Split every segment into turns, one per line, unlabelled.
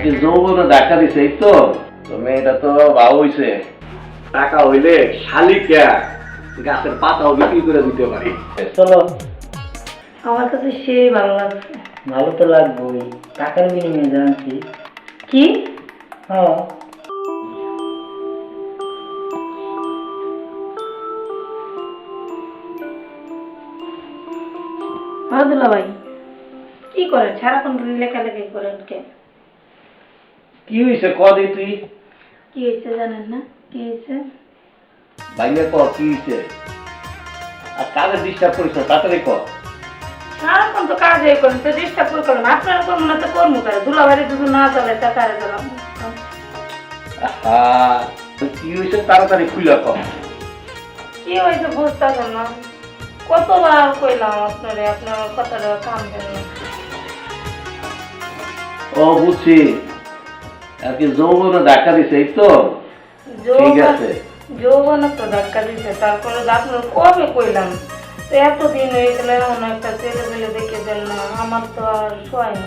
কি যৌবনে ধাক্কা দিছে এই তো মেয়েটা তো ভাও হইছে টাকা হইলে শালিকা গাছের পাতাও বিক্রি করে দিতে পারি।
চলো।
আমার কাছে সেই ভালো লাগছে।
ভালো তো লাগবেই, টাকার বিনিময়ে জানছি।
কি?
হ্যাঁ।
আব্দুল্লাহ ভাই কি করেন সারাক্ষণ লেখালেখি করেন কেন?
কি হইছে কদি তুই?
কি হয়েছে জানেন না? কি হয়েছে?
ভাইয়া ক কি হইছে? আর কাজে ডিস্টার্ব করিস না, তাড়াতাড়ি ক।
সারাক্ষণ তো কাজে করেন তো ডিস্টার্ব করবেন, আপনারা করবো না তো করবো তারা। দুলাভাইয়ের যদি না চলে তা তারা গেলাম।
কি হইছে তাড়াতাড়ি খুইলা ক।
কি হয়েছে বুঝতেছেন না? কতবার কইলাম আপনারে, আপনার কথাটা কাম দেন না।
ও বুঝছি, আর কি যৌবনে ধাক্কা দিছে এই তো। ঠিক আছে,
যৌবনে তো ধাক্কা দিছে, তারপরে আপনার কবে কইলাম তো এতদিন হয়ে গেলে এমন একটা ছেলে পেলে দেখে দেন না, আমার তো আর শোয় না।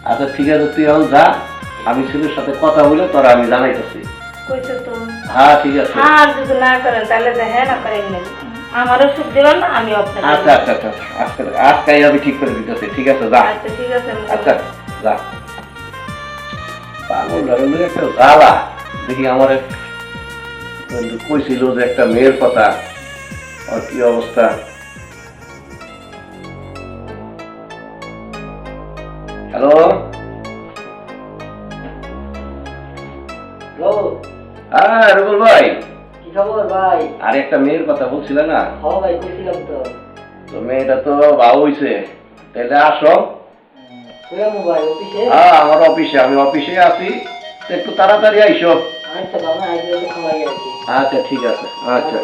আচ্ছা ঠিক আছে, তুই এখন যা, আমি ছেলের সাথে কথা বলে তোরা আমি জানাইতেছি।
কইছে তো।
হ্যাঁ ঠিক আছে।
আর যদি না করেন তাহলে দেখেন না করেন না, আমারও সুখ দিবেন না, আমি আপনাকে।
আচ্ছা আচ্ছা আচ্ছা আজকে আজকাই আমি ঠিক করে দিতেছি। ঠিক আছে যা।
আচ্ছা ঠিক আছে।
আচ্ছা যা। পাগল ধরনের একটা জ্বালা দেখি। আমার এক বন্ধু কইছিল যে একটা মেয়ের কথা, আর কি অবস্থা। হ্যালো হ্যাঁ রুবুল ভাই,
কি খবর ভাই?
আর একটা মেয়ের কথা বলছিল না?
হ্যাঁ ভাই, কইছিলাম তো।
তো মেয়েটা তো ভাও হইছে, তাহলে আসো।
ভাই অফিসে?
হ্যাঁ আমার অফিসে, আমি অফিসে আছি, একটু তাড়াতাড়ি আইসো।
আচ্ছা বাবা, আইলে সময় গেছে।
আচ্ছা ঠিক আছে। আচ্ছা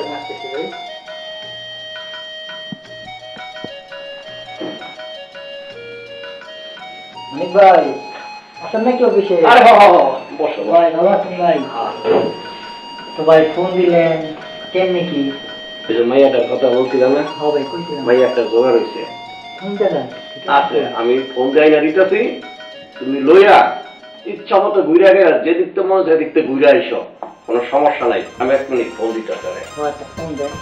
অনেক ভাই আসেন নাকি অফিসে?
আরে বসো
ভাই ভালো আছেন ভাই? তো ভাই ফোন দিলেন কেমনি কি?
মাইয়াটার কথা বলছিলাম না?
হ্যাঁ ভাই কইছিলাম।
মাইয়া একটা জোগাড় হয়েছে।
কোন জায়গা?
আচ্ছা আমি ফোন যাই না দিতেছি, তুমি লইয়া ইচ্ছা মতো ঘুরে গে, যে দিকতে মনে হয় দিকতে ঘুরে আইসো, কোনো সমস্যা নাই। আমি 1 মিনিট ফোন দিতে পারে।
আচ্ছা ফোন দেন।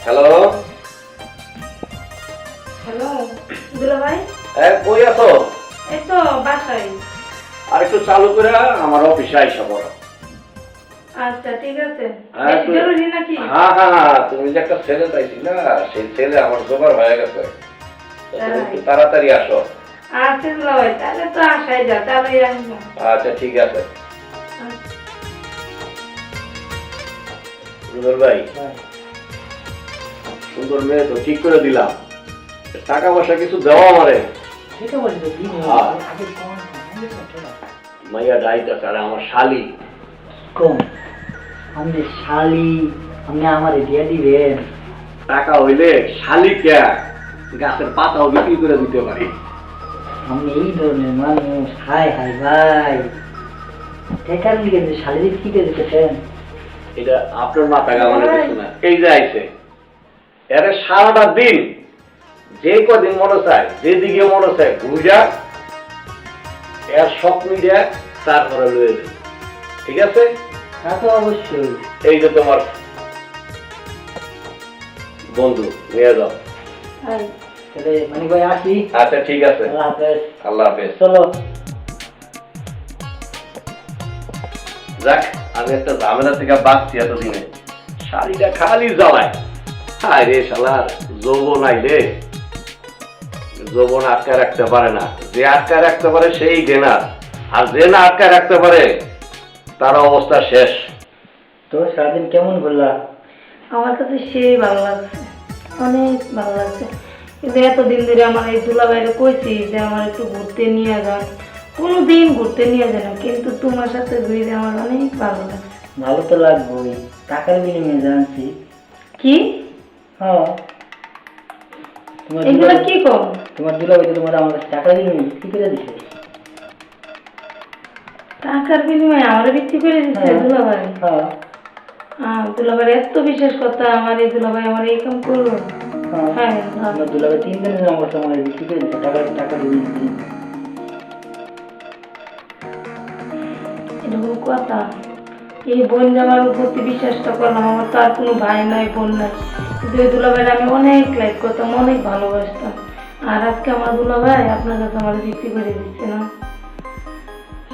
হ্যালো
হ্যালো দুলাভাই,
কই আছো?
এই তো বাসায়।
আর একটু চালু করে আমার অফিসে আইসা পড়ো।
আচ্ছা ঠিক আছে।
হ্যাঁ
জরুরি নাকি?
হ্যাঁ হ্যাঁ, তুমি যে একটা ছেলে চাইছি না, সেই ছেলে আমার জোগাড় হয়ে গেছে। তুমি একটু তাড়াতাড়ি আসো।
আচ্ছা দুলাভাই, তাহলে তো আসাই যা, তাহলে আসবো।
আচ্ছা ঠিক আছে। রুবেল ভাই, সুন্দর মেয়ে তো ঠিক করে দিলাম, টাকা পয়সা কিছু দেওয়া আমারে।
ঠিক আছে বলবো কি আগে কোন
মাইয়া ডাইটা আর আমার শালি
কম আমি শালি, আপনি আমারে দিয়ে দিবেন।
টাকা হইলে শালিকা গাছের পাতাও বিক্রি করে দিতে পারি।
আপনি এই ধরনের মানুষ? হাই হাই ভাই, টাকার লিগে যে শালি বিক্রি করে দিতেছেন,
এটা আপনার মাথা গামানো কিছু না। এই যে আইছে, এর সারাটা দিন যে কদিন মনে চায়, যেদিকে মনে চায় ঘুরা, এর স্বপ্ন দেয়, তারপরে লয়ে দেয়। ঠিক আছে?
তা তো অবশ্যই।
এই যে তোমার বন্ধু, নিয়ে যাও।
তাহলে মানে ভাই আসি।
আচ্ছা ঠিক আছে,
আল্লাহ হাফেজ।
আল্লাহ হাফেজ।
চলো।
যাক, আমি একটা ঝামেলা থেকে বাঁচছি এতদিনে। শাড়িটা খালি জ্বালায়। হায় রে শালার যৌবন আইলে যৌবন আটকা রাখতে পারে না। যে আটকা রাখতে পারে সেই গেনার, আর যে না আটকা রাখতে পারে তার অবস্থা শেষ।
তো সারাদিন কেমন ঘুরলা?
আমার কাছে সেই ভালো লাগছে, অনেক ভালো লাগছে। কিন্তু এতদিন ধরে আমার এই দুলাভাইরে কইছি যে আমার একটু ঘুরতে নিয়ে যান, কোনোদিন ঘুরতে নিয়ে যায় না, কিন্তু তোমার সাথে ঘুরে আমার অনেক ভালো লাগছে।
ভালো তো লাগবেই, টাকার বিনিময়ে জানছি।
কি?
হ্যাঁ।
এগুলো কি কম?
তোমার দুলাভাই তো তোমার আমার কাছে টাকার বিনিময়ে বিক্রি করে দিছে।
টাকার বিনিময়ে আমার বিক্রি করে দিচ্ছে দুলাভাই?
হ্যাঁ।
দুলাভাই এত বিশেষ কথা, আমার এই দুলাভাই আমার এই কাম করলো। হ্যাঁ
আমার দুলাভাই 3 দিনের আমার সময় বিক্রি করে দিচ্ছে, টাকা দিয়ে দিচ্ছি।
এটা কোনো কথা? এই বোন জামার প্রতি বিশ্বাসটা করলাম, আমার তো আর কোনো ভাই নাই বোন নাই, কিন্তু এই দুলাভাইটা আমি অনেক লাইক করতাম, অনেক ভালোবাসতাম। আর আজকে আমার দুলাভাই আপনার কাছে আমার বিক্রি করে দিচ্ছে না।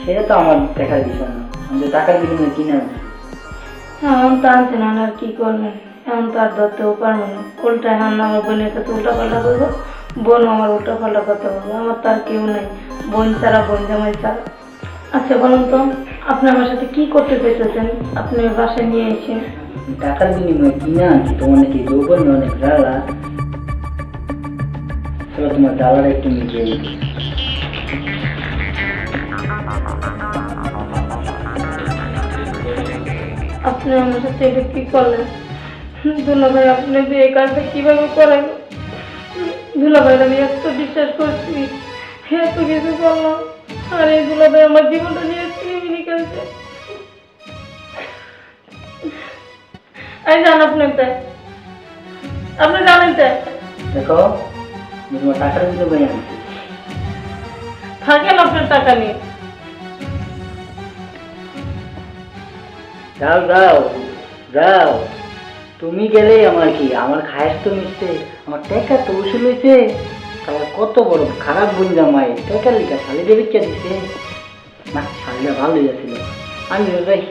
সেটা তো আমার দেখার বিষয় না, আমি টাকার বিনিময়ে কিনে আনছি।
এখন তো আনছে না, আর কি করবেন, এখন তো আর ধরতেও পারবো না। উল্টা এখন আমার বোনের কাছে উল্টা পাল্টা করবো, বোনও আমার উল্টা পাল্টা কথা বলবো। আমার তো আর কেউ নেই, বোন ছাড়া, বোন জামাই ছাড়া। আচ্ছা বলুন তো, আপনি আমার সাথে কি করতে চাইতেছেন? আপনি বাসায় নিয়ে এসেছেন।
টাকার বিনিময়ে কিনে আনছি, তোমার নাকি যৌবন অনেক জ্বালা, চলো তোমার জ্বালাটা একটু মিটিয়ে দিই।
আপনি আমার সাথে এটা কি করলেন? দুলাভাই আপনি যে এই কাজটা কিভাবে করেন? দুলাভাই আমি এত বিশ্বাস করছি, এত কিছু করলাম, আর এই দুলাভাই আমার জীবনটা নিয়ে চিনি খেলছে। জান আপনি তাই, আপনি জানেন তাই।
দেখো আমি তোমার টাকার বিনিময়ে আনছি।
থাকেন আপনার টাকা নিয়ে।
যাও যাও যাও, তুমি গেলেই আমার কি, আমার খায়স তো মিশছে, আমার টাকা তো উসুল হয়েছে। তাহলে কত বড় খারাপ বোন জামাই, টাকার লিখা শালিদের বিচ্ছা দিচ্ছে না, শালিটা ভালোই আছিল। আমি যাই।